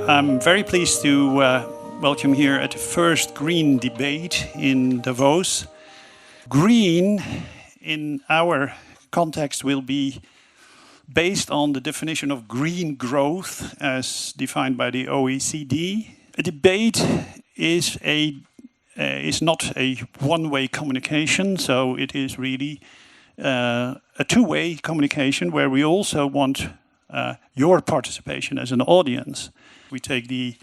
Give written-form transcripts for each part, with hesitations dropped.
I'm very pleased to welcome here at the first green debate in Davos. Green, in our context, will be based on the definition of green growth as defined by the OECD. A debate is not a one-way communication, so it is really a two-way communication where we also want your participation as an audience. We take the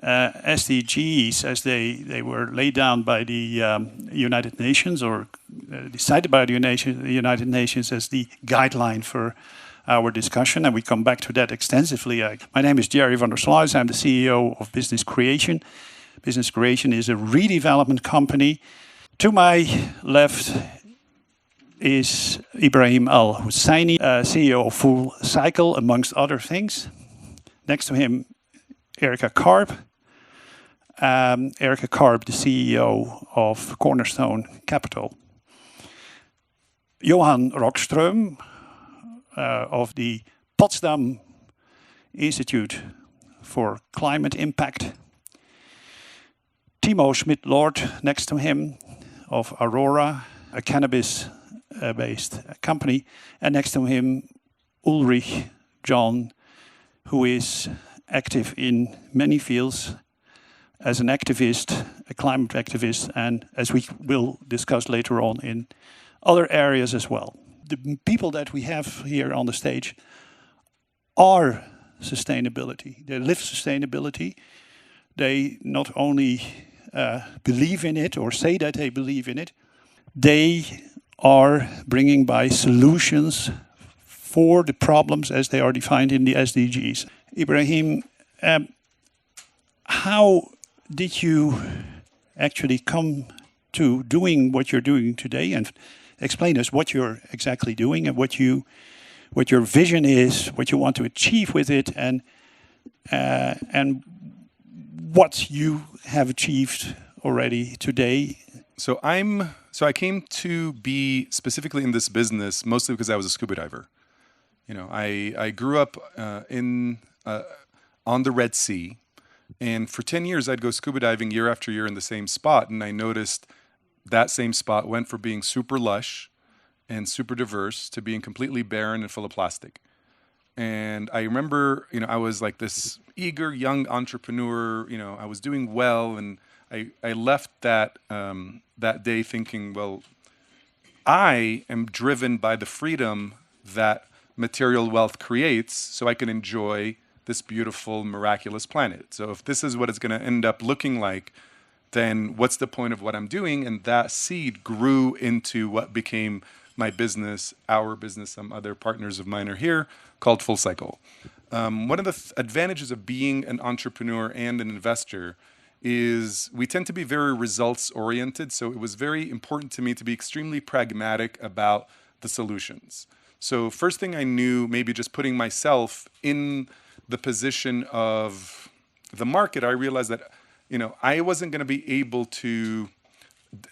SDGs as they were laid down by the United Nations or decided by the United Nations as the guideline for our discussion, and we come back to that extensively. My name is Jerry van der Sluis. I'm the CEO of Business Creation. Business Creation is a redevelopment company. To my left is Ibrahim Husseini, CEO of Full Cycle, amongst other things. Next to him, Erika Karp. Erika Karp, the CEO of Cornerstone Capital. Johan Rockström of the Potsdam Institute for Climate Impact. Thimo Schmitt Lord next to him of Aurora, a cannabis-based company. And next to him, Ulrich John, who is active in many fields as an activist, a climate activist, and as we will discuss later on in other areas as well. The people that we have here on the stage are sustainability. They live sustainability. They not only believe in it or say that they believe in it, they are bringing by solutions for the problems as they are defined in the SDGs. Ibrahim, how did you actually come to doing what you're doing today? And explain us what you're exactly doing and what your vision is, what you want to achieve with it, and what you have achieved already today. So I came to be specifically in this business mostly because I was a scuba diver. You know, I grew up on the Red Sea, and for 10 years I'd go scuba diving year after year in the same spot, and I noticed that same spot went from being super lush and super diverse to being completely barren and full of plastic. And I remember, I was like this eager young entrepreneur, I was doing well, and I left that day thinking, well, I am driven by the freedom that material wealth creates so I can enjoy this beautiful, miraculous planet. So if this is what it's going to end up looking like, then what's the point of what I'm doing? And that seed grew into what became my business, our business. Some other partners of mine are here, called Full Cycle. One of the advantages of being an entrepreneur and an investor is we tend to be very results oriented. So it was very important to me to be extremely pragmatic about the solutions. So first thing I knew, maybe just putting myself in the position of the market, I realized that I wasn't going to be able to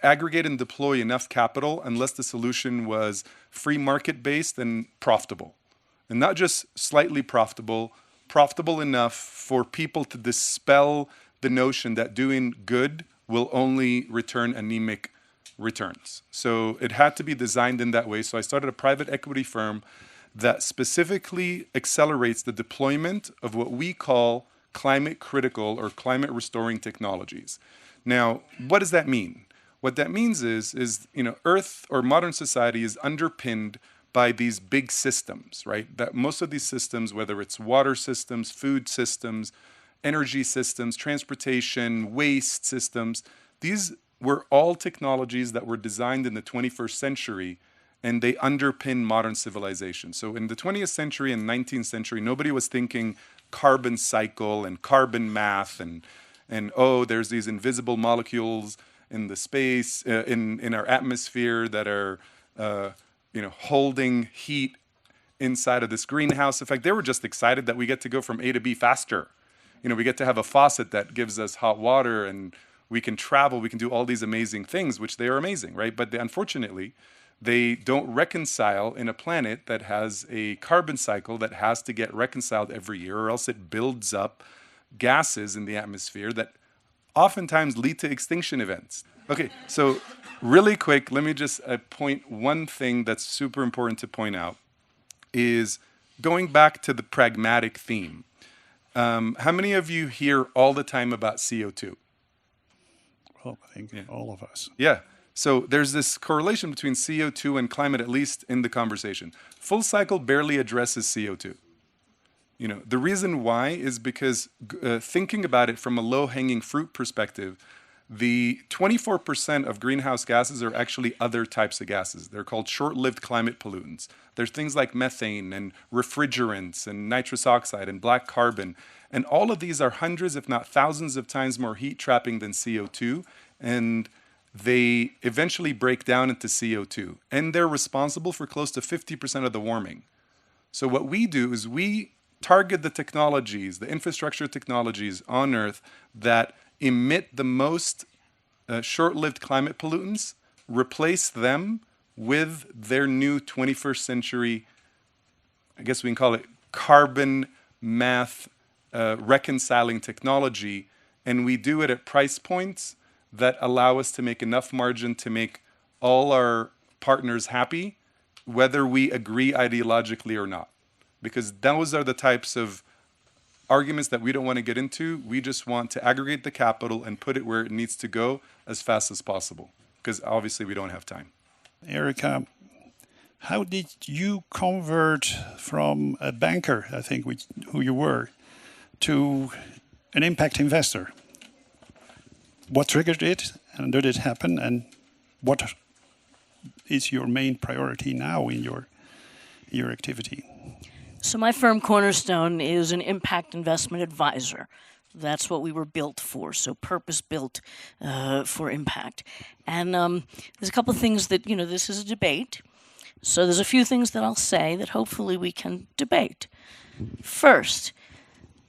aggregate and deploy enough capital unless the solution was free market based and profitable. And not just slightly profitable enough for people to dispel the notion that doing good will only return anemic returns. So it had to be designed in that way. So I started a private equity firm that specifically accelerates the deployment of what we call climate critical or climate restoring technologies. Now, what does that mean? What that means is Earth or modern society is underpinned by these big systems, right? That most of these systems, whether it's water systems, food systems, energy systems, transportation, waste systems, these were all technologies that were designed in the 21st century, and they underpin modern civilization. So in the 20th century and 19th century, nobody was thinking carbon cycle and carbon math and there's these invisible molecules in the space in our atmosphere that are holding heat inside of this greenhouse effect. They were just excited that we get to go from A to B faster. We get to have a faucet that gives us hot water, and we can travel, we can do all these amazing things, which they are amazing, right? But unfortunately, they don't reconcile in a planet that has a carbon cycle that has to get reconciled every year, or else it builds up gases in the atmosphere that oftentimes lead to extinction events. Okay, so really quick, let me just point one thing that's super important to point out is going back to the pragmatic theme. How many of you hear all the time about CO2? Well, I think all of us. Yeah. So there's this correlation between CO2 and climate, at least in the conversation. Full cycle barely addresses CO2. You know, the reason why is because thinking about it from a low-hanging fruit perspective, the 24% of greenhouse gases are actually other types of gases. They're called short-lived climate pollutants. There's things like methane and refrigerants and nitrous oxide and black carbon. And all of these are hundreds, if not thousands of times more heat trapping than CO2. And they eventually break down into CO2. And they're responsible for close to 50% of the warming. So what we do is we target the technologies, the infrastructure technologies on Earth that emit the most short-lived climate pollutants, replace them with their new 21st century, I guess we can call it carbon math reconciling technology, and we do it at price points that allow us to make enough margin to make all our partners happy, whether we agree ideologically or not. Because those are the types of arguments that we don't want to get into. We just want to aggregate the capital and put it where it needs to go as fast as possible, because obviously we don't have time. Erika, how did you convert from a banker, I think, who you were, to an impact investor? What triggered it, and did it happen, and what is your main priority now in your activity? So my firm, Cornerstone, is an impact investment advisor. That's what we were built for, so purpose-built for impact. And there's a couple of things that, this is a debate. So there's a few things that I'll say that hopefully we can debate. First,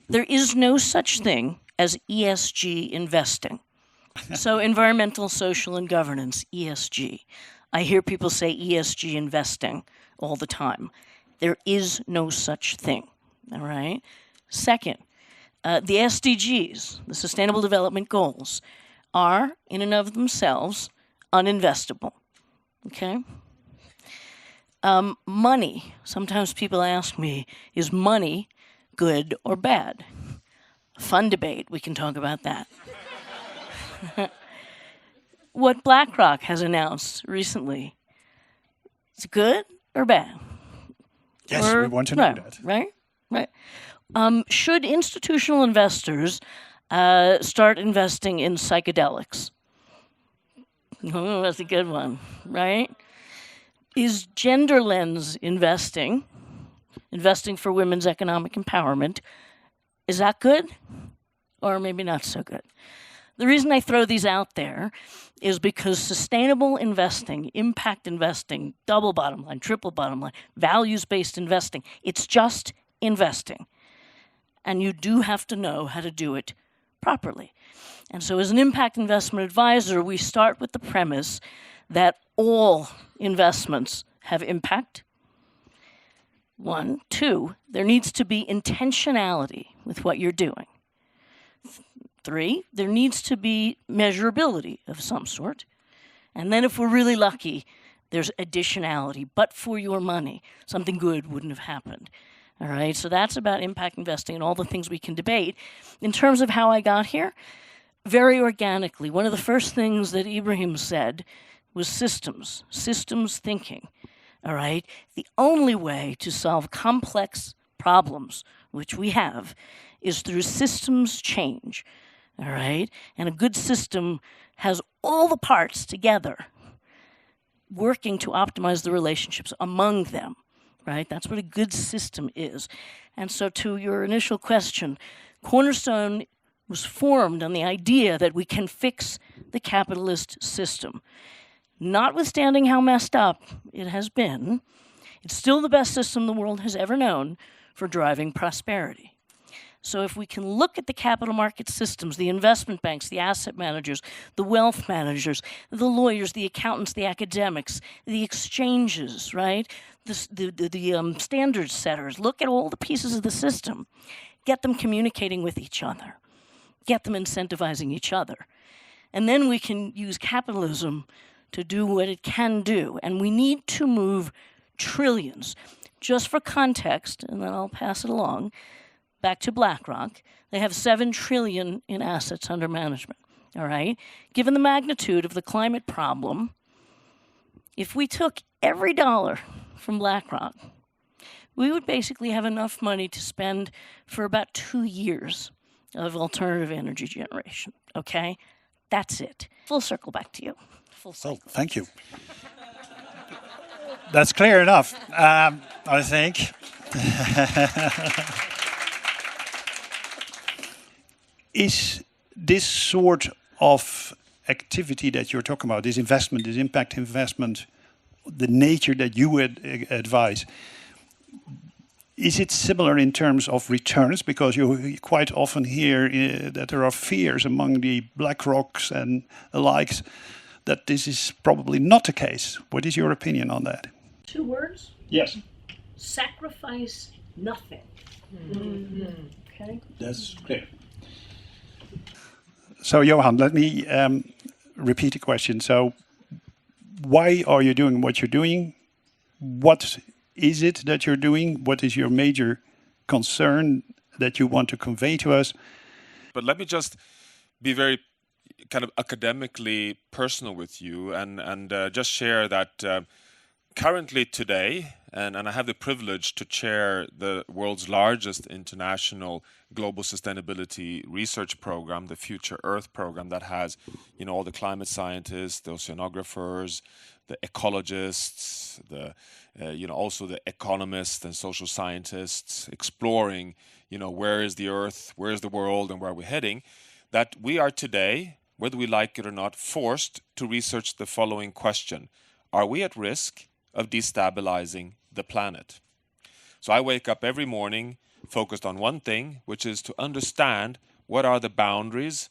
there is no such thing as ESG investing. So environmental, social, and governance, ESG. I hear people say ESG investing all the time. There is no such thing, all right? Second, the SDGs, the Sustainable Development Goals, are, in and of themselves, uninvestable, okay? Money, sometimes people ask me, is money good or bad? Fun debate, we can talk about that. What BlackRock has announced recently, is it good or bad? Yes, we want to know that. Right. Should institutional investors start investing in psychedelics? Oh, that's a good one, right? Is gender lens investing for women's economic empowerment, is that good or maybe not so good? The reason I throw these out there is because sustainable investing, impact investing, double bottom line, triple bottom line, values-based investing, it's just investing. And you do have to know how to do it properly. And so as an impact investment advisor, we start with the premise that all investments have impact. 1, 2, there needs to be intentionality with what you're doing. 3, there needs to be measurability of some sort. And then if we're really lucky, there's additionality. But for your money, something good wouldn't have happened. All right, so that's about impact investing and all the things we can debate. In terms of how I got here, very organically, one of the first things that Ibrahim said was systems thinking. All right, the only way to solve complex problems, which we have, is through systems change. All right? And a good system has all the parts together working to optimize the relationships among them, right? That's what a good system is. And so to your initial question, Cornerstone was formed on the idea that we can fix the capitalist system. Notwithstanding how messed up it has been, it's still the best system the world has ever known for driving prosperity. So if we can look at the capital market systems, the investment banks, the asset managers, the wealth managers, the lawyers, the accountants, the academics, the exchanges, right? The standard setters, look at all the pieces of the system. get them communicating with each other, get them incentivizing each other. And then we can use capitalism to do what it can do. And we need to move trillions. Just for context, and then I'll pass it along, back to BlackRock, they have $7 trillion in assets under management, all right? Given the magnitude of the climate problem, if we took every dollar from BlackRock, we would basically have enough money to spend for about 2 years of alternative energy generation, okay? That's it. Full circle back to you. Full circle. Well, thank you. That's clear enough, I think. Is this sort of activity that you're talking about, this investment, this impact investment, the nature that you would advise, is it similar in terms of returns? Because you quite often hear that there are fears among the BlackRocks and the likes that this is probably not the case. What is your opinion on that? 2 words? Yes. Sacrifice nothing. Mm-hmm. Okay? That's clear. So, Johan, let me repeat the question. So, why are you doing what you're doing? What is it that you're doing? What is your major concern that you want to convey to us? But let me just be very kind of academically personal with you and just share that currently today, and I have the privilege to chair the world's largest international global sustainability research program, the Future Earth program, that has, all the climate scientists, the oceanographers, the ecologists, the also the economists and social scientists exploring, where is the Earth, where is the world, and where are we heading. That we are today, whether we like it or not, forced to research the following question: are we at risk of destabilizing the planet? So I wake up every morning focused on one thing, which is to understand what are the boundaries,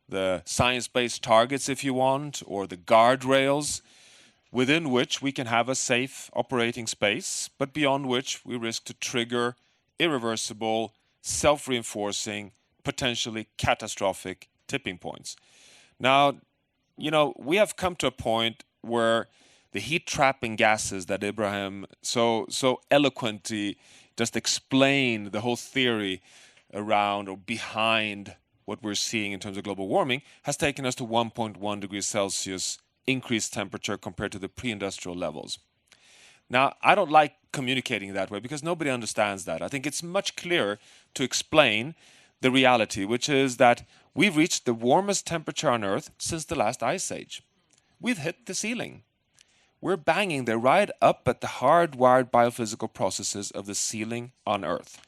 the science-based targets, if you want, or the guardrails within which we can have a safe operating space, but beyond which we risk to trigger irreversible, self-reinforcing, potentially catastrophic tipping points. Now, we have come to a point where the heat-trapping gases that Ibrahim so eloquently just explained, the whole theory around or behind what we're seeing in terms of global warming, has taken us to 1.1 degrees Celsius increased temperature compared to the pre-industrial levels. Now, I don't like communicating that way because nobody understands that. I think it's much clearer to explain the reality, which is that we've reached the warmest temperature on Earth since the last ice age. We've hit the ceiling. We're banging there right up at the hardwired biophysical processes of the ceiling on Earth.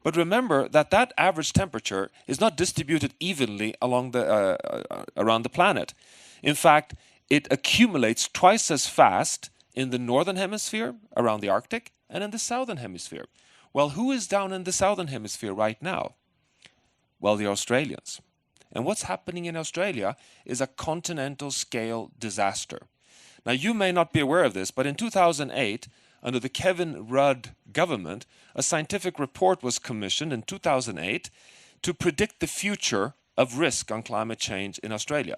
But remember that average temperature is not distributed evenly along around the planet. In fact, it accumulates twice as fast in the northern hemisphere, around the Arctic, and in the southern hemisphere. Well, who is down in the southern hemisphere right now? Well, the Australians. And what's happening in Australia is a continental scale disaster. Now, you may not be aware of this, but in 2008, under the Kevin Rudd government, a scientific report was commissioned in 2008 to predict the future of risk on climate change in Australia.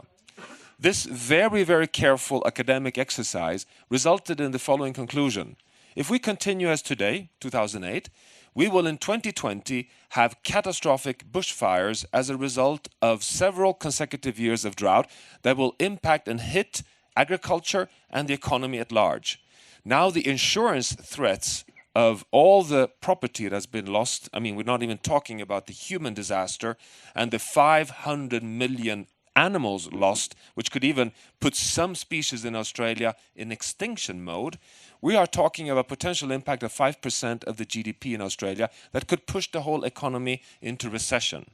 This very, very careful academic exercise resulted in the following conclusion. If we continue as today, 2008, we will in 2020 have catastrophic bushfires as a result of several consecutive years of drought that will impact and hit agriculture and the economy at large. Now the insurance threats of all the property that has been lost, we're not even talking about the human disaster and the 500 million animals lost, which could even put some species in Australia in extinction mode. We are talking of a potential impact of 5% of the GDP in Australia that could push the whole economy into recession.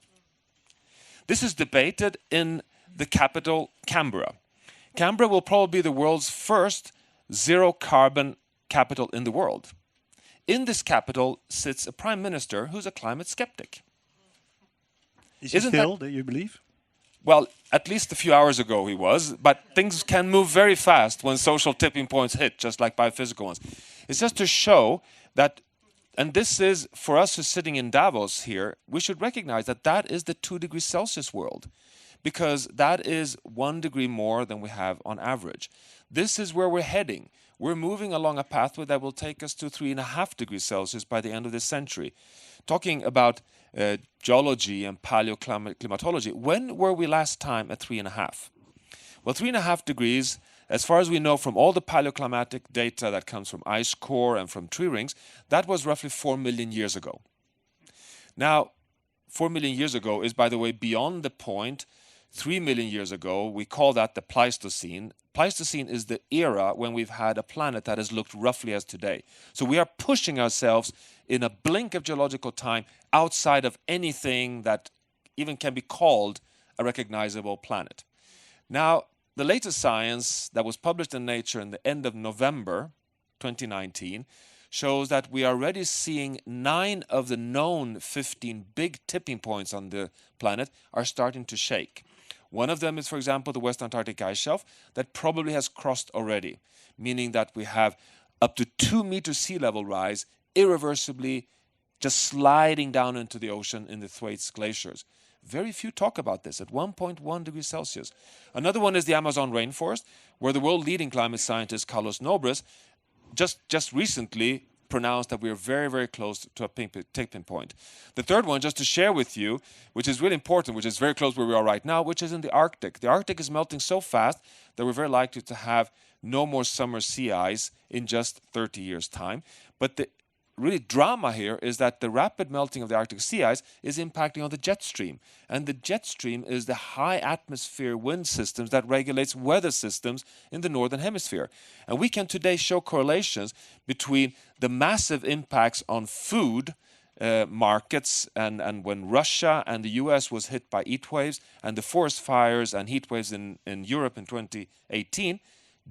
This is debated in the capital, Canberra. Canberra will probably be the world's first zero-carbon capital in the world. In this capital sits a prime minister who's a climate skeptic. Is he still, do you believe? Well, at least a few hours ago he was, but things can move very fast when social tipping points hit, just like biophysical ones. It's just to show that And this is, for us who's sitting in Davos here, we should recognize that that is the 2 degrees Celsius world, because that is 1 degree more than we have on average. This is where we're heading. We're moving along a pathway that will take us to 3.5 degrees Celsius by the end of this century. Talking about geology and paleoclimatology, when were we last time at 3.5? Well, 3.5 degrees, as far as we know from all the paleoclimatic data that comes from ice core and from tree rings, that was roughly 4 million years ago. Now, 4 million years ago is, by the way, beyond the point. 3 million years ago, we call that the Pleistocene. Pleistocene is the era when we've had a planet that has looked roughly as today. So we are pushing ourselves in a blink of geological time outside of anything that even can be called a recognizable planet. Now, the latest science that was published in Nature in the end of November 2019 shows that we are already seeing 9 of the known 15 big tipping points on the planet are starting to shake. One of them is, for example, the West Antarctic ice shelf that probably has crossed already, meaning that we have up to 2 meters sea level rise irreversibly just sliding down into the ocean in the Thwaites glaciers. Very few talk about this at 1.1 degrees Celsius. Another one is the Amazon rainforest, where the world-leading climate scientist Carlos Nobres just recently pronounced that we are very, very close to a tipping point. The third one, just to share with you, which is really important, which is very close where we are right now, which is in the Arctic. The Arctic is melting so fast that we're very likely to have no more summer sea ice in just 30 years' time. But the really drama here is that the rapid melting of the Arctic sea ice is impacting on the jet stream. And the jet stream is the high atmosphere wind systems that regulates weather systems in the northern hemisphere. And we can today show correlations between the massive impacts on food markets and when Russia and the US was hit by heat waves and the forest fires and heat waves in Europe in 2018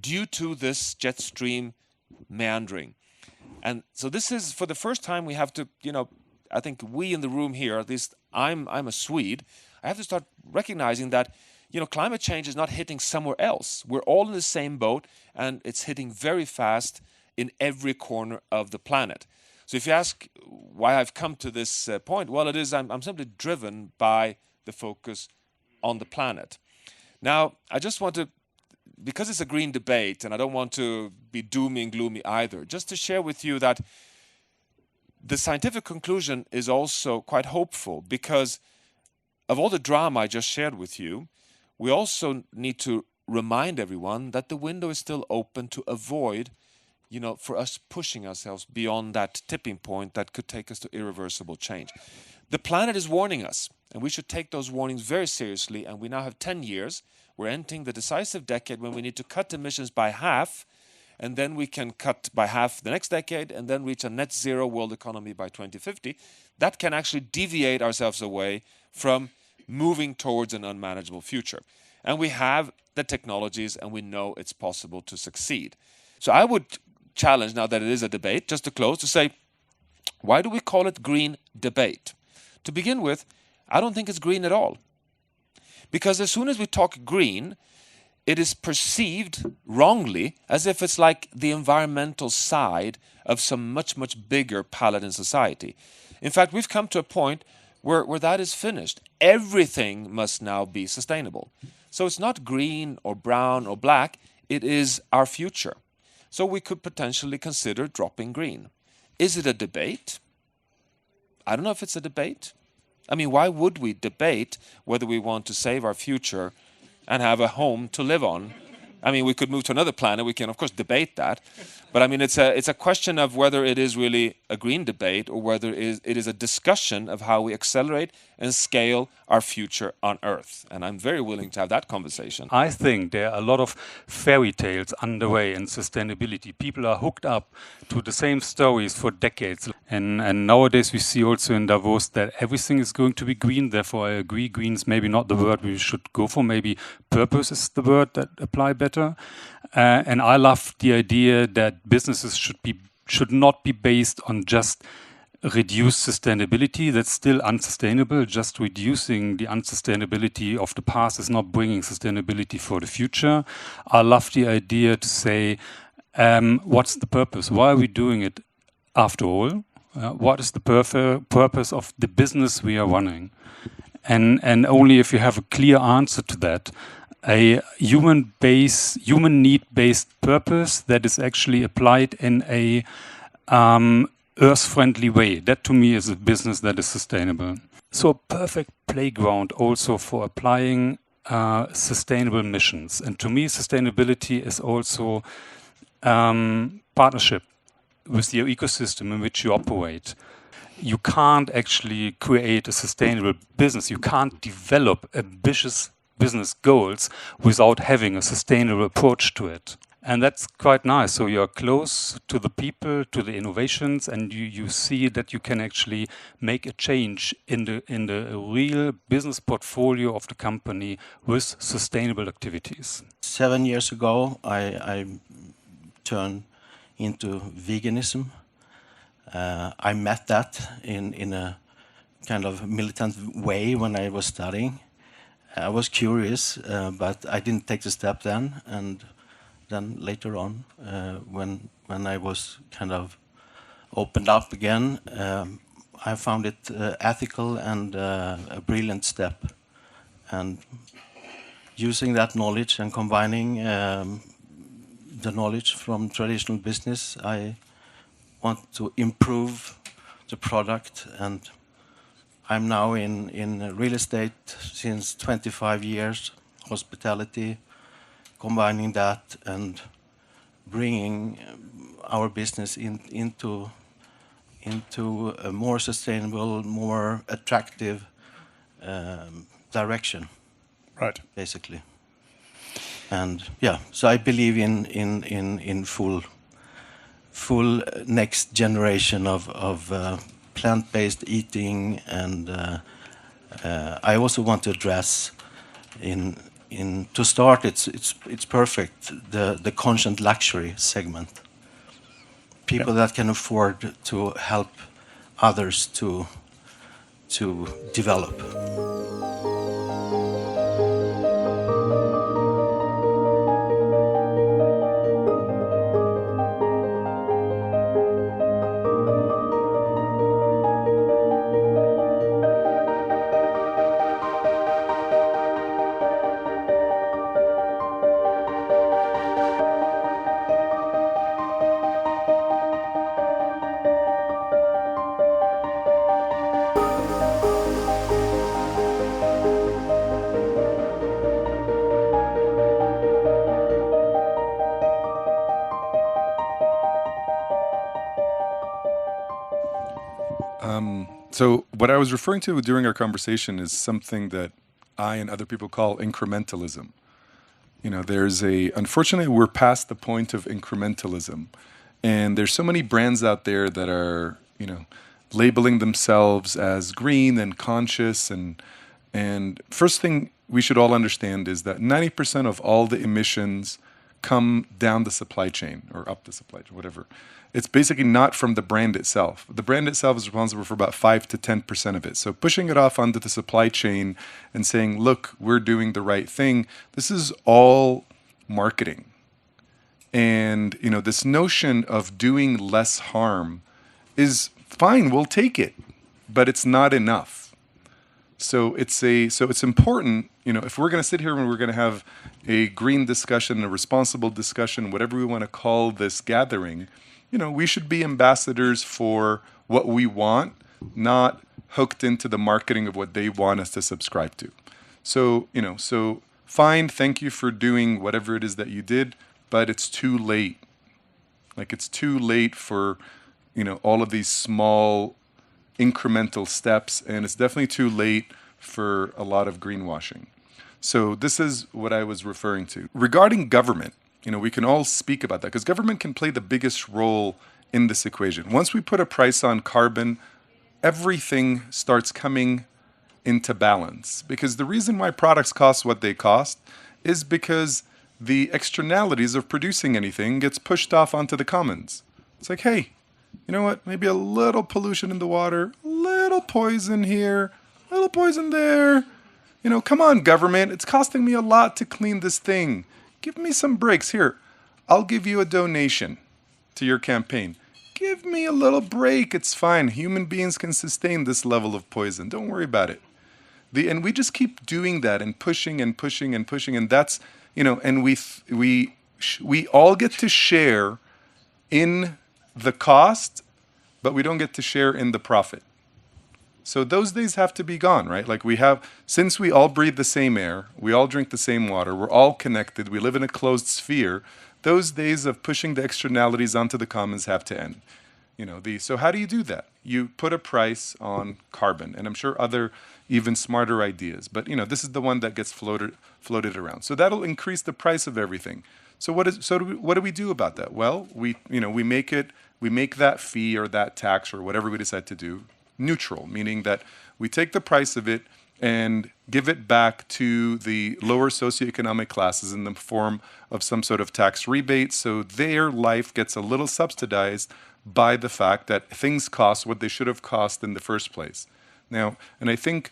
due to this jet stream meandering. And so this is, for the first time, we have to, I think we in the room here, at least I'm a Swede, I have to start recognizing that, climate change is not hitting somewhere else. We're all in the same boat, and it's hitting very fast in every corner of the planet. So if you ask why I've come to this point, well, it is I'm simply driven by the focus on the planet. Now, I just want to, because it's a green debate, and I don't want to be doomy and gloomy either, just to share with you that the scientific conclusion is also quite hopeful, because of all the drama I just shared with you, we also need to remind everyone that the window is still open to avoid, for us pushing ourselves beyond that tipping point that could take us to irreversible change. The planet is warning us, and we should take those warnings very seriously, and we now have 10 years. We're entering the decisive decade when we need to cut emissions by half, and then we can cut by half the next decade, and then reach a net zero world economy by 2050. That can actually deviate ourselves away from moving towards an unmanageable future. And we have the technologies, and we know it's possible to succeed. So I would challenge, now that it is a debate, just to close, to say, why do we call it green debate? To begin with, I don't think it's green at all. Because as soon as we talk green, it is perceived wrongly as if it's like the environmental side of some much, much bigger palette in society. In fact, we've come to a point where that is finished. Everything must now be sustainable. So it's not green or brown or black, it is our future. So we could potentially consider dropping green. Is it a debate? I don't know if it's a debate. I mean, why would we debate whether we want to save our future and have a home to live on? I mean, we could move to another planet. We can, of course, debate that. But I mean, it's a question of whether it is really a green debate or whether it is a discussion of how we accelerate and scale our future on Earth. And I'm very willing to have that conversation. I think there are a lot of fairy tales underway in sustainability. People are hooked up to the same stories for decades. And nowadays we see also in Davos that everything is going to be green. Therefore, I agree, green is maybe not the word we should go for. Maybe purpose is the word that apply better. And I love the idea that businesses should not be based on just reduced sustainability. That's still unsustainable. Just reducing the unsustainability of the past is not bringing sustainability for the future. I love the idea to say, what's the purpose? Why are we doing it after all? What is the purpose of the business we are running? And only if you have a clear answer to that, a human need-based purpose that is actually applied in a earth-friendly way. That to me is a business that is sustainable. So a perfect playground also for applying sustainable missions. And to me, sustainability is also partnership with your ecosystem in which you operate. You can't actually create a sustainable business. You can't develop ambitious business goals without having a sustainable approach to it. And that's quite nice. So you're close to the people, to the innovations, and you see that you can actually make a change in the real business portfolio of the company with sustainable activities. 7 years ago, I turned into veganism. I met that in a kind of militant way when I was studying. I was curious, but I didn't take the step then. And then later on, when I was kind of opened up again, I found it ethical and a brilliant step. And using that knowledge and combining the knowledge from traditional business, I want to improve the product. And I'm now in real estate since 25 years, hospitality, combining that and bringing our business into a more sustainable, more attractive direction. Right. Basically. And yeah, so I believe in full next generation of plant-based eating, and I also want to address to start, it's perfect, the conscient luxury segment. People that can afford to help others to develop. So what I was referring to during our conversation is something that I and other people call incrementalism. You know, unfortunately, we're past the point of incrementalism. And there's so many brands out there that are, labeling themselves as green and conscious. And first thing we should all understand is that 90% of all the emissions come down the supply chain or up the supply chain, whatever. It's basically not from the brand itself. The brand itself is responsible for about 5 to 10% of it. So pushing it off onto the supply chain and saying, look, we're doing the right thing, this is all marketing. And, this notion of doing less harm is fine, we'll take it, but it's not enough. So it's important, if we're going to sit here and we're going to have a green discussion, a responsible discussion, whatever we want to call this gathering, we should be ambassadors for what we want, not hooked into the marketing of what they want us to subscribe to. So, fine, thank you for doing whatever it is that you did, but it's too late. Like, it's too late for, all of these small incremental steps, and it's definitely too late for a lot of greenwashing. So this is what I was referring to. Regarding government, we can all speak about that because government can play the biggest role in this equation. Once we put a price on carbon, everything starts coming into balance. Because the reason why products cost what they cost is because the externalities of producing anything gets pushed off onto the commons. It's like, hey, you know what? Maybe a little pollution in the water, a little poison here, a little poison there. Come on, government. It's costing me a lot to clean this thing. Give me some breaks. Here, I'll give you a donation to your campaign. give me a little break. It's fine. Human beings can sustain this level of poison. Don't worry about it. And we just keep doing that and pushing and pushing and pushing. And that's, and we all get to share in the cost, but we don't get to share in the profit. So those days have to be gone, right? Like since we all breathe the same air, we all drink the same water, we're all connected, we live in a closed sphere, those days of pushing the externalities onto the commons have to end. So how do you do that? You put a price on carbon, and I'm sure other even smarter ideas, but this is the one that gets floated around. So that'll increase the price of everything. So what do we do about that? Well, we make that fee or that tax or whatever we decide to do neutral, meaning that we take the price of it and give it back to the lower socioeconomic classes in the form of some sort of tax rebate, so their life gets a little subsidized by the fact that things cost what they should have cost in the first place. Now, and I think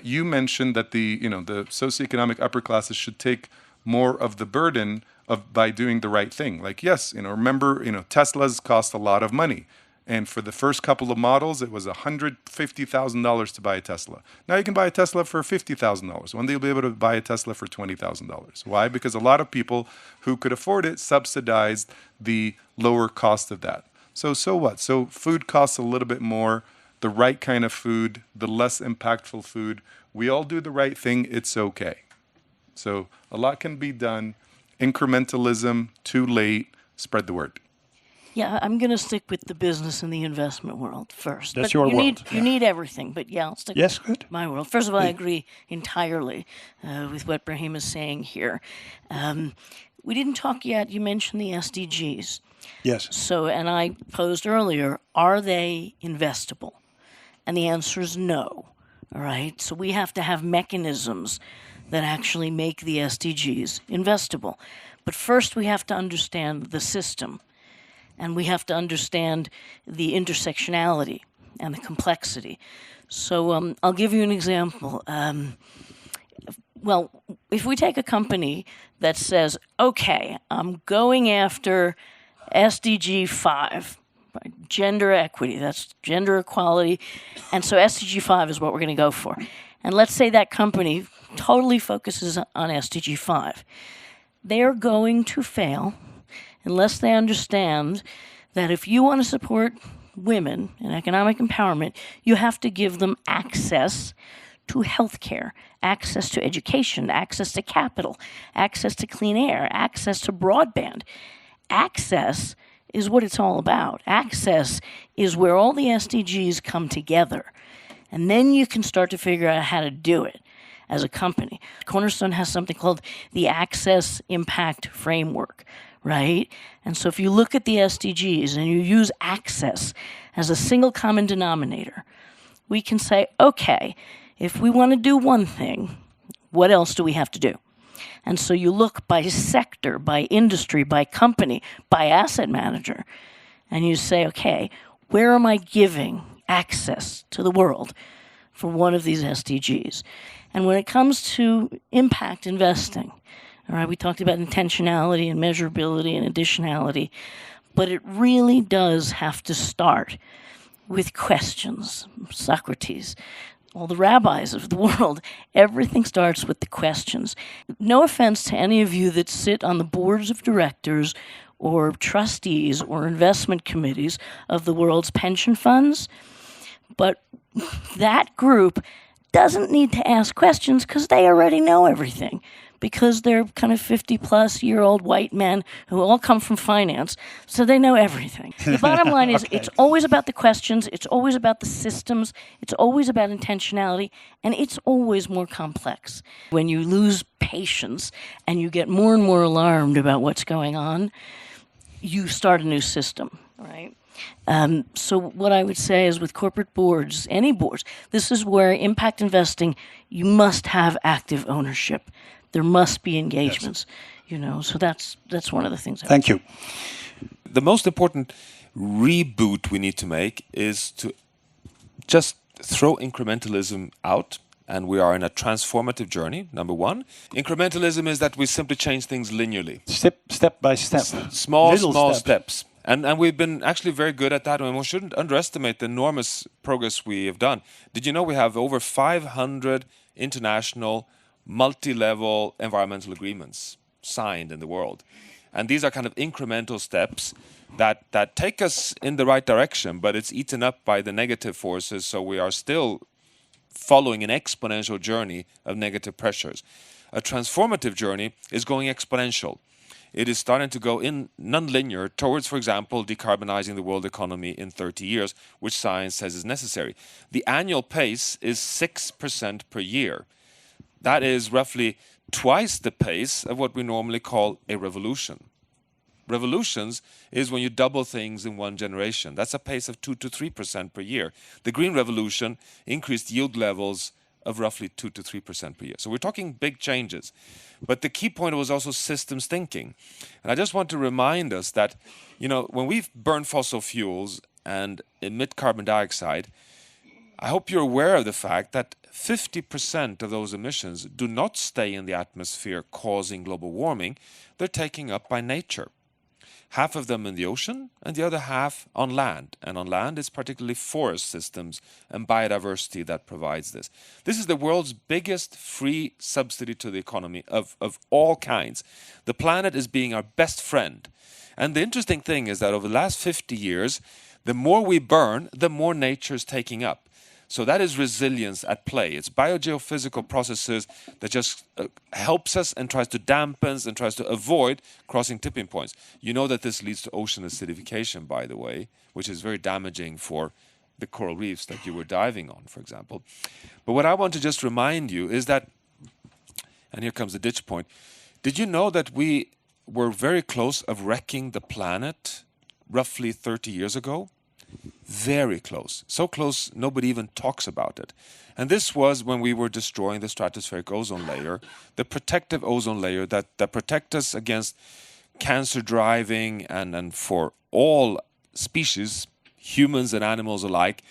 you mentioned that the socioeconomic upper classes should take more of the burden by doing the right thing. Like, yes, remember, Teslas cost a lot of money. And for the first couple of models, it was $150,000 to buy a Tesla. Now you can buy a Tesla for $50,000. One day you'll be able to buy a Tesla for $20,000. Why? Because a lot of people who could afford it subsidized the lower cost of that. So what? So food costs a little bit more, the right kind of food, the less impactful food. We all do the right thing, it's okay. So a lot can be done. Incrementalism, too late, spread the word. Yeah, I'm going to stick with the business and the investment world first. That's but your world. You need everything, but yeah, I'll stick with my world. First of all, I agree entirely with what Ibrahim is saying here. We didn't talk yet, you mentioned the SDGs. Yes. So, and I posed earlier, are they investable? And the answer is no, all right? So we have to have mechanisms that actually make the SDGs investable. But first we have to understand the system. And we have to understand the intersectionality and the complexity. So I'll give you an example. Well, if we take a company that says, okay, I'm going after SDG 5, right? Gender equity, that's gender equality. And so SDG 5 is what we're going to go for. And let's say that company totally focuses on SDG 5. They're going to fail unless they understand that if you want to support women in economic empowerment, you have to give them access to healthcare, access to education, access to capital, access to clean air, access to broadband. Access is what it's all about. Access is where all the SDGs come together. And then you can start to figure out how to do it as a company. Cornerstone has something called the Access Impact Framework, right? And so if you look at the SDGs and you use access as a single common denominator, we can say, okay, if we want to do one thing, what else do we have to do? And so you look by sector, by industry, by company, by asset manager, and you say, okay, where am I giving access to the world for one of these SDGs? And when it comes to impact investing, all right, we talked about intentionality and measurability and additionality, but it really does have to start with questions. Socrates, all the rabbis of the world, everything starts with the questions. No offense to any of you that sit on the boards of directors or trustees or investment committees of the world's pension funds, but that group doesn't need to ask questions because they already know everything, because they're kind of 50-plus-year-old white men who all come from finance, so they know everything. The bottom line is It's always about the questions, it's always about the systems, it's always about intentionality, and it's always more complex. When you lose patience and you get more and more alarmed about what's going on, you start a new system, right? So what I would say is with corporate boards, any boards, this is where impact investing, you must have active ownership. There must be engagements, so that's one of the things. Thank you. The most important reboot we need to make is to just throw incrementalism out, and we are in a transformative journey, number one. Incrementalism is that we simply change things linearly. Step by step. Small steps. And we've been actually very good at that, and we shouldn't underestimate the enormous progress we have done. Did you know we have over 500 international multi-level environmental agreements signed in the world? And these are kind of incremental steps that take us in the right direction, but it's eaten up by the negative forces, so we are still following an exponential journey of negative pressures. A transformative journey is going exponential. It is starting to go in non-linear towards, for example, decarbonizing the world economy in 30 years, which science says is necessary. The annual pace is 6% per year. That is roughly twice the pace of what we normally call a revolution. Revolutions is when you double things in one generation. That's a pace of 2 to 3% per year. The Green Revolution increased yield levels of roughly 2 to 3% per year. So we're talking big changes. But the key point was also systems thinking. And I just want to remind us that, when we burn fossil fuels and emit carbon dioxide, I hope you're aware of the fact that 50% of those emissions do not stay in the atmosphere causing global warming. They're taken up by nature. Half of them in the ocean and the other half on land. And on land it's particularly forest systems and biodiversity that provides this. This is the world's biggest free subsidy to the economy of all kinds. The planet is being our best friend. And the interesting thing is that over the last 50 years, the more we burn, the more nature is taking up. So that is resilience at play. It's biogeophysical processes that just helps us and tries to dampen and tries to avoid crossing tipping points. You know that this leads to ocean acidification, by the way, which is very damaging for the coral reefs that you were diving on, for example. But what I want to just remind you is that, and here comes the ditch point, did you know that we were very close of wrecking the planet roughly 30 years ago? Very close. So close, nobody even talks about it. And this was when we were destroying the stratospheric ozone layer, the protective ozone layer that protects us against cancer driving and for all species, humans and animals alike,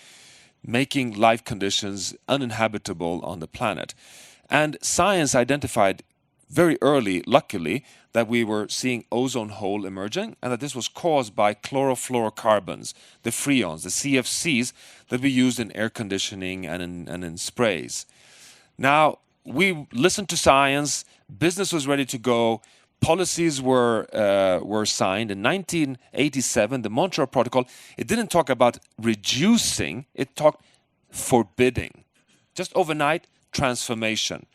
making life conditions uninhabitable on the planet. And science identified very early, luckily, that we were seeing ozone hole emerging and that this was caused by chlorofluorocarbons, the freons, the CFCs that we used in air conditioning and in sprays. Now, we listened to science, business was ready to go, policies were signed. In 1987, the Montreal Protocol, it didn't talk about reducing, it talked forbidding. Just overnight transformation.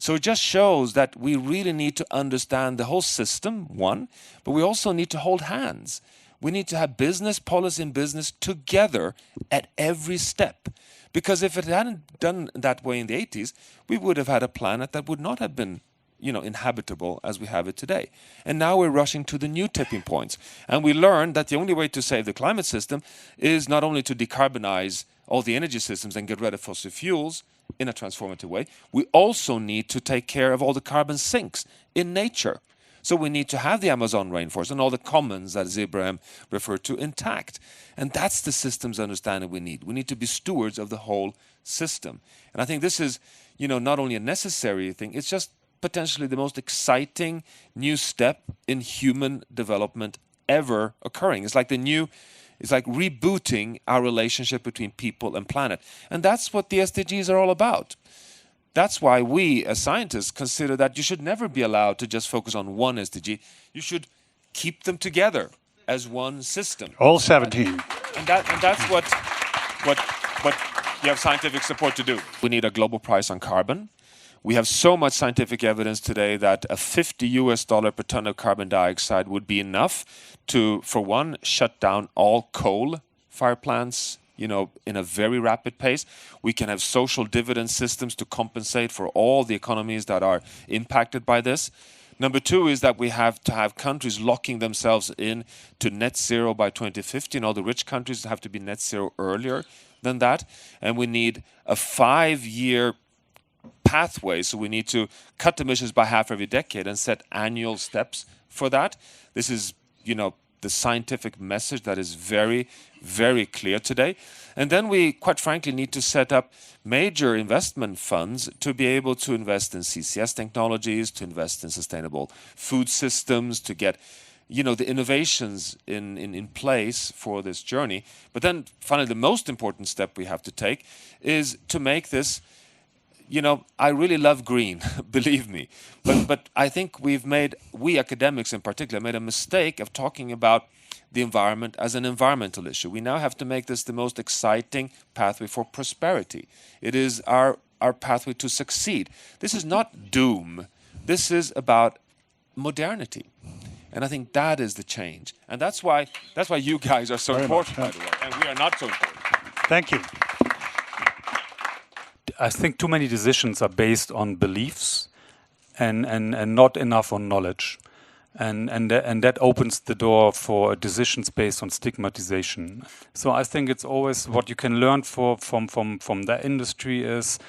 So it just shows that we really need to understand the whole system, one, but we also need to hold hands. We need to have business, policy, and business together at every step. Because if it hadn't done that way in the 80s, we would have had a planet that would not have been, inhabitable as we have it today. And now we're rushing to the new tipping points. And we learned that the only way to save the climate system is not only to decarbonize all the energy systems and get rid of fossil fuels, in a transformative way, we also need to take care of all the carbon sinks in nature. So we need to have the Amazon rainforest and all the commons that Ibrahim referred to intact. And that's the systems understanding we need. We need to be stewards of the whole system. And I think this is, not only a necessary thing, it's just potentially the most exciting new step in human development ever occurring. It's like rebooting our relationship between people and planet. And that's what the SDGs are all about. That's why we, as scientists, consider that you should never be allowed to just focus on one SDG. You should keep them together as one system. All 17. And that's what you have scientific support to do. We need a global price on carbon. We have so much scientific evidence today that a $50 per ton of carbon dioxide would be enough to, for one, shut down all coal fire plants, in a very rapid pace. We can have social dividend systems to compensate for all the economies that are impacted by this. Number two is that we have to have countries locking themselves in to net zero by 2050, and all the rich countries have to be net zero earlier than that. And we need a 5-year pathway, so we need to cut emissions by half every decade and set annual steps for that. This is, the scientific message that is very, very clear today. And then we, quite frankly, need to set up major investment funds to be able to invest in CCS technologies, to invest in sustainable food systems, to get the innovations in place for this journey. But then finally, the most important step we have to take is to make this, I really love green, believe me. But I think we academics in particular, made a mistake of talking about the environment as an environmental issue. We now have to make this the most exciting pathway for prosperity. It is our pathway to succeed. This is not doom. This is about modernity. And I think that is the change. And that's why you guys are so important, by the way. And we are not so important. Thank you. I think too many decisions are based on beliefs and not enough on knowledge. And that opens the door for decisions based on stigmatization. So I think it's always what you can learn from the industry is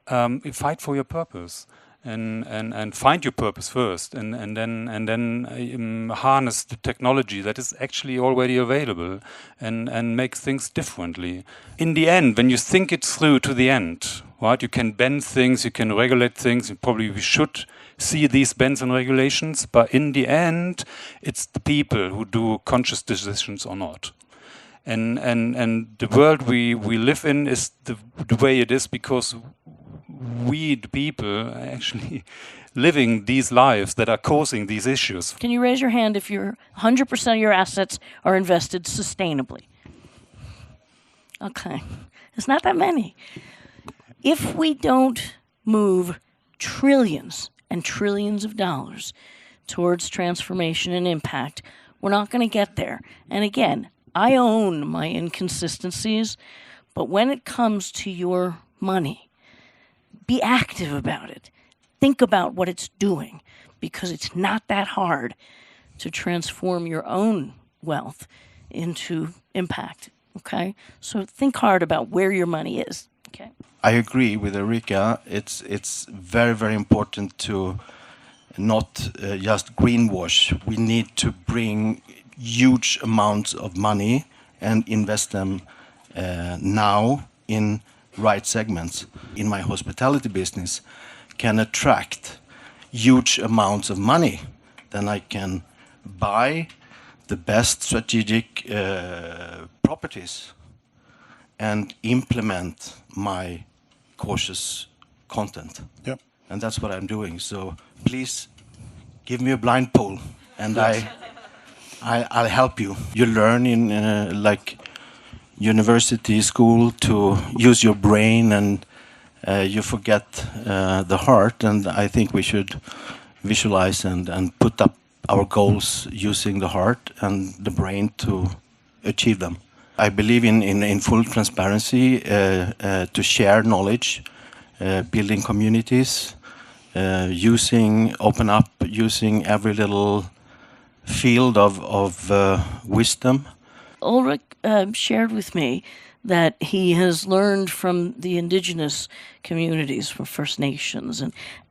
fight for your purpose. And find your purpose first, and then harness the technology that is actually already available, and make things differently. In the end, when you think it through to the end, right, you can bend things, you can regulate things. And probably we should see these bends and regulations, but in the end, it's the people who do conscious decisions or not. And the world we live in is the way it is because we, the people, are actually living these lives that are causing these issues. Can you raise your hand if 100% of your assets are invested sustainably? Okay. It's not that many. If we don't move trillions and trillions of dollars towards transformation and impact, we're not going to get there. And again, I own my inconsistencies, but when it comes to your money, be active about it. Think about what it's doing, because it's not that hard to transform your own wealth into impact, okay? So think hard about where your money is, okay? I agree with Erika. It's very, very important to not just greenwash. We need to bring huge amounts of money and invest them now in right segments. In my hospitality business, can attract huge amounts of money. Then I can buy the best strategic properties and implement my cautious content. Yep. And that's what I'm doing. So please give me a blind poll, and I'll help you. You learn in like university, school, to use your brain, and you forget the heart. And I think we should visualize and put up our goals using the heart and the brain to achieve them. I believe in full transparency, to share knowledge, building communities, open up, using every little field of wisdom. Ulrich shared with me that he has learned from the indigenous communities, from First Nations,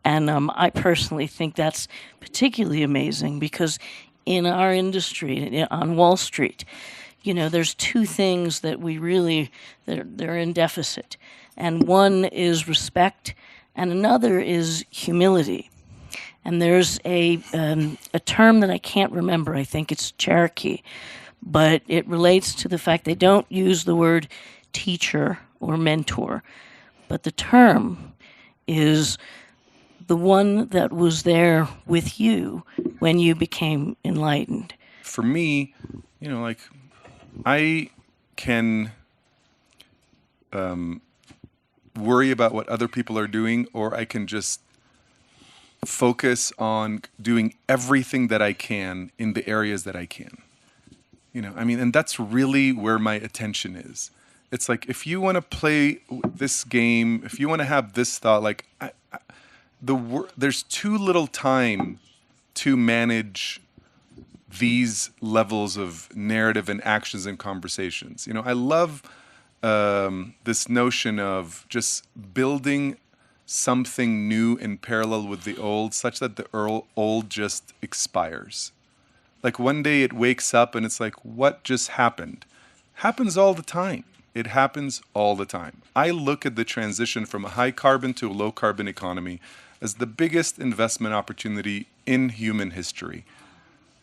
and I personally think that's particularly amazing, because in our industry, on Wall Street, there's two things that they're in deficit, and one is respect, and another is humility. And there's a term that I can't remember. I think it's Cherokee, but it relates to the fact they don't use the word teacher or mentor, but the term is the one that was there with you when you became enlightened. For me, I can worry about what other people are doing, or I can just focus on doing everything that I can in the areas that I can. And that's really where my attention is. It's like, if you want to play this game, if you want to have this thought, there's too little time to manage these levels of narrative and actions and conversations. I love this notion of just building something new in parallel with the old, such that the old just expires. Like one day it wakes up and it's like, what just happened? Happens all the time. It happens all the time. I look at the transition from a high carbon to a low carbon economy as the biggest investment opportunity in human history.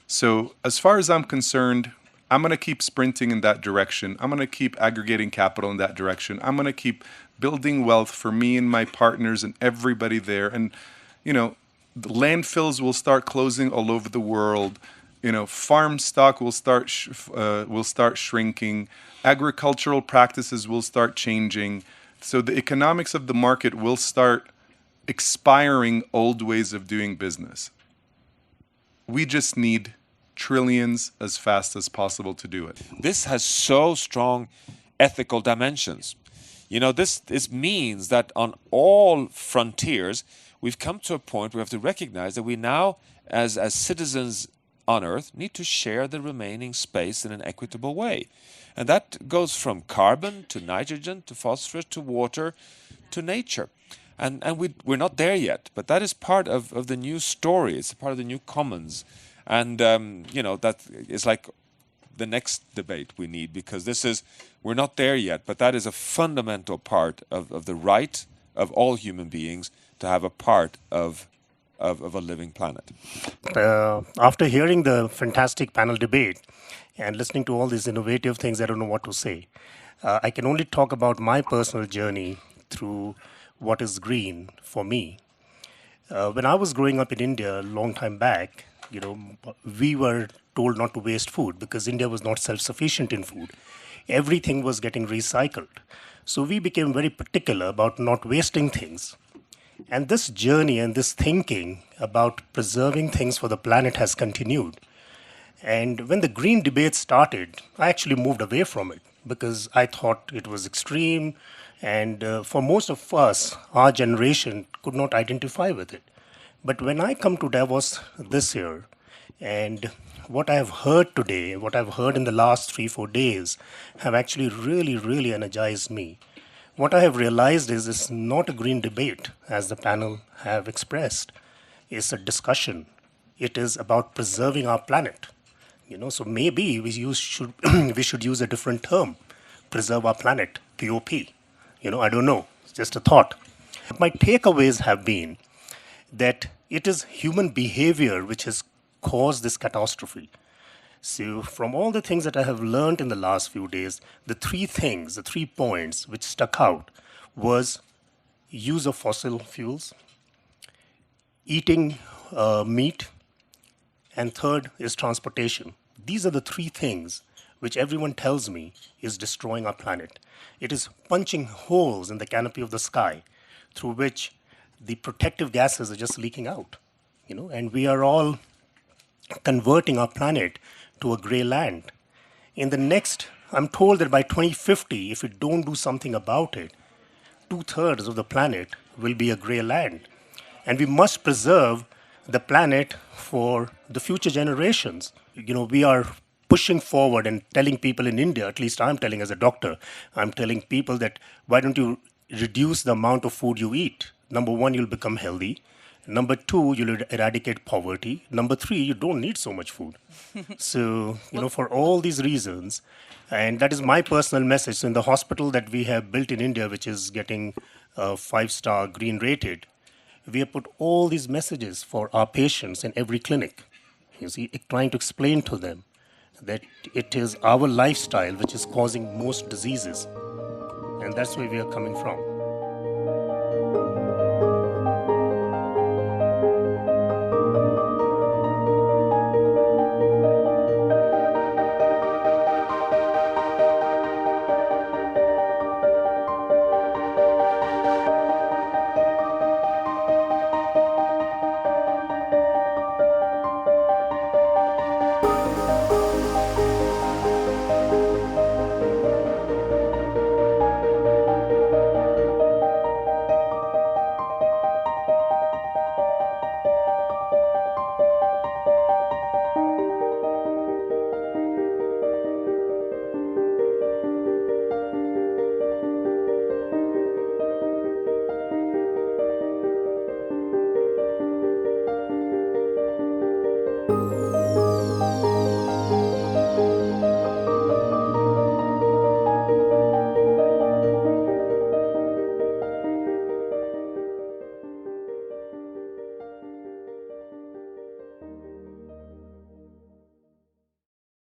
So as far as I'm concerned, I'm going to keep sprinting in that direction. I'm going to keep aggregating capital in that direction. I'm going to keep building wealth for me and my partners and everybody there. And, you know, the landfills will start closing all over the world. You know, farm stock will start shrinking. Agricultural practices will start changing. So the economics of the market will start expiring old ways of doing business. We just need trillions as fast as possible to do it. This has so strong ethical dimensions. You know, this means that on all frontiers, we've come to a point where we have to recognize that we now, as citizens on Earth, need to share the remaining space in an equitable way. And that goes from carbon to nitrogen to phosphorus to water to nature. And we're not there yet, but that is part of the new story. It's part of the new commons. And, you know, that is like the next debate we need, because we're not there yet, but that is a fundamental part of the right of all human beings to have a part of a living planet. After hearing the fantastic panel debate and listening to all these innovative things, I don't know what to say. I can only talk about my personal journey through what is green for me. When I was growing up in India a long time back, you know, we were told not to waste food because India was not self-sufficient in food. Everything was getting recycled. So we became very particular about not wasting things. And this journey and this thinking about preserving things for the planet has continued. And when the green debate started, I actually moved away from it because I thought it was extreme. And for most of us, our generation could not identify with it. But when I come to Davos this year, and what I have heard today, what I've heard in the last 3-4 days, have actually really, really energized me. What I have realized is it's not a green debate, as the panel have expressed. It's a discussion. It is about preserving our planet. You know, so maybe we should use a different term, preserve our planet, POP. You know, I don't know, it's just a thought. My takeaways have been that it is human behavior which has caused this catastrophe. So from all the things that I have learned in the last few days, the 3 points which stuck out was use of fossil fuels, eating meat, and third is transportation. These are the 3 things which everyone tells me is destroying our planet. It is punching holes in the canopy of the sky through which the protective gases are just leaking out, you know, and we are all converting our planet to a gray land. I'm told that by 2050, if we don't do something about it, 2/3 of the planet will be a gray land. And we must preserve the planet for the future generations. You know, we are pushing forward and telling people in India, at least I'm telling as a doctor, I'm telling people that why don't you reduce the amount of food you eat? Number 1, you'll become healthy. Number 2, you'll eradicate poverty. Number 3, you don't need so much food. So, you know, for all these reasons, and that is my personal message. So in the hospital that we have built in India, which is getting 5-star green rated, we have put all these messages for our patients in every clinic. You see, trying to explain to them that it is our lifestyle which is causing most diseases. And that's where we are coming from.